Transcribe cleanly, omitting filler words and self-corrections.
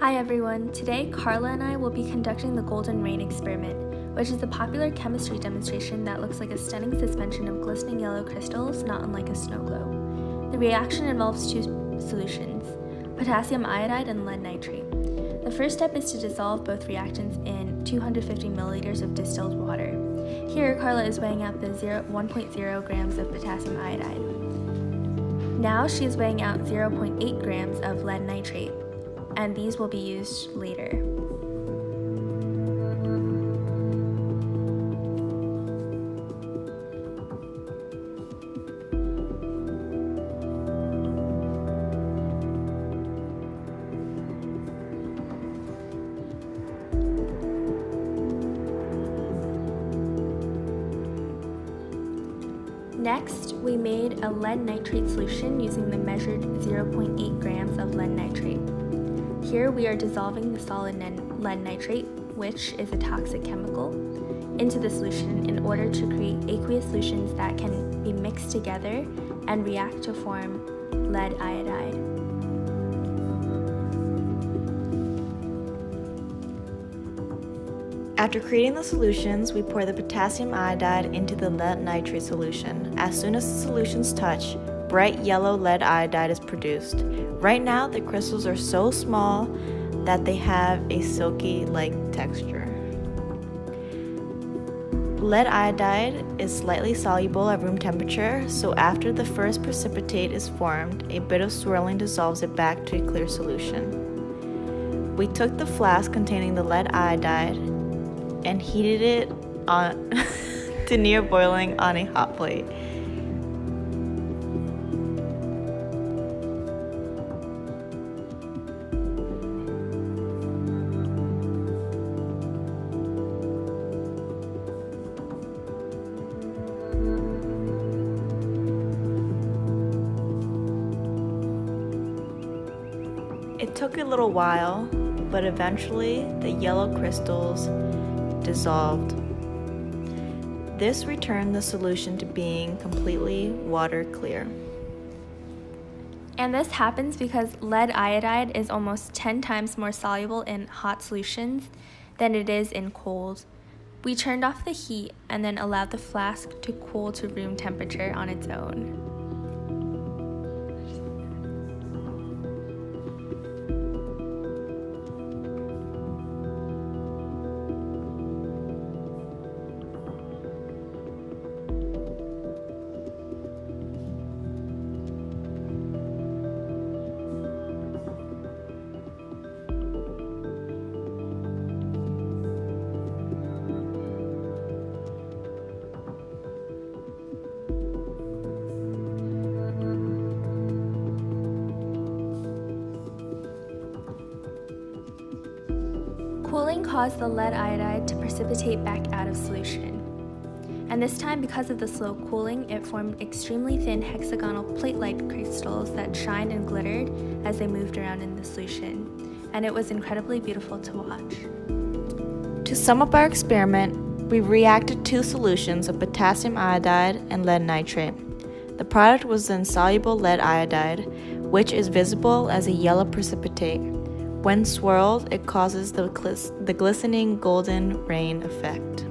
Hi everyone, today Karla and I will be conducting the golden rain experiment, which is a popular chemistry demonstration that looks like a stunning suspension of glistening yellow crystals, not unlike a snow globe. The reaction involves two solutions, potassium iodide and lead nitrate. The first step is to dissolve both reactants in 250 milliliters of distilled water. Here, Karla is weighing out the 1.0 grams of potassium iodide. Now she is weighing out 0.8 grams of lead nitrate, and these will be used later. Next, we made a lead nitrate solution using the measured 0.8 grams of lead nitrate. Here we are dissolving the solid lead nitrate, which is a toxic chemical, into the solution in order to create aqueous solutions that can be mixed together and react to form lead iodide. After creating the solutions, we pour the potassium iodide into the lead nitrate solution. As soon as the solutions touch, bright yellow lead iodide is produced. Right now, the crystals are so small that they have a silky-like texture. Lead iodide is slightly soluble at room temperature, so after the first precipitate is formed, a bit of swirling dissolves it back to a clear solution. We took the flask containing the lead iodide and heated it on to near boiling on a hot plate. It took a little while, but eventually the yellow crystals dissolved. This returned the solution to being completely water clear. And this happens because lead iodide is almost 10 times more soluble in hot solutions than it is in cold. We turned off the heat and then allowed the flask to cool to room temperature on its own. Cooling caused the lead iodide to precipitate back out of solution. And this time, because of the slow cooling, it formed extremely thin hexagonal plate-like crystals that shined and glittered as they moved around in the solution. And it was incredibly beautiful to watch. To sum up our experiment, we reacted two solutions of potassium iodide and lead nitrate. The product was the insoluble lead iodide, which is visible as a yellow precipitate. When swirled, it causes the glistening golden rain effect.